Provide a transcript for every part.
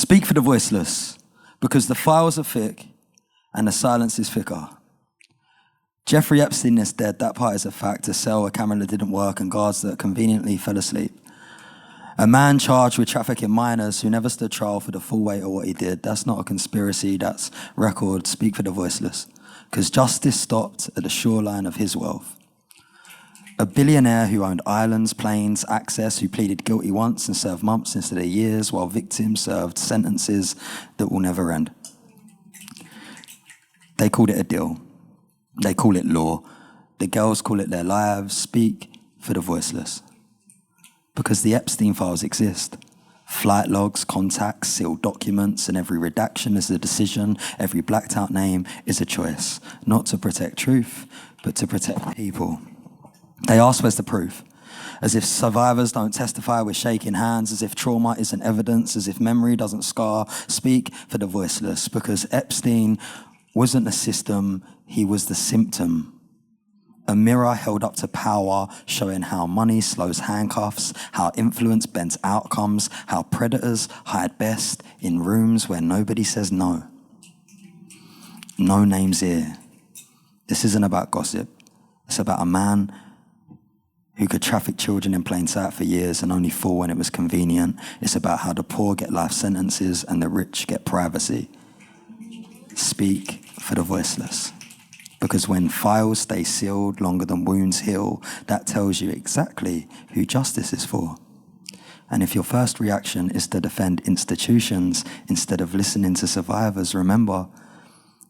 Speak for the voiceless, because the files are thick and the silence is thicker. Jeffrey Epstein is dead, that part is a fact. A cell, a camera that didn't work, and guards that conveniently fell asleep. A man charged with trafficking minors who never stood trial for the full weight of what he did. That's not a conspiracy, that's record. Speak for the voiceless. Because justice stopped at the shoreline of his wealth. A billionaire who owned islands, planes, access, who pleaded guilty once and served months instead of years, while victims served sentences that will never end. They called it a deal. They call it law. The girls call it their lives. Speak for the voiceless. Because the Epstein files exist. Flight logs, contacts, sealed documents, and every redaction is a decision. Every blacked out name is a choice. Not to protect truth, but to protect people. They ask, where's the proof? As if survivors don't testify with shaking hands, as if trauma isn't evidence, as if memory doesn't scar. Speak for the voiceless, because Epstein wasn't the system, he was the symptom. A mirror held up to power, showing how money slows handcuffs, how influence bends outcomes, how predators hide best in rooms where nobody says no. No names here. This isn't about gossip. It's about a man who could traffic children in plain sight for years and only fall when it was convenient. It's about how the poor get life sentences and the rich get privacy. Speak for the voiceless. Because when files stay sealed longer than wounds heal, that tells you exactly who justice is for. And if your first reaction is to defend institutions instead of listening to survivors, remember,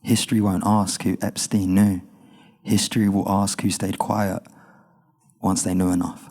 history won't ask who Epstein knew. History will ask who stayed quiet once they knew enough.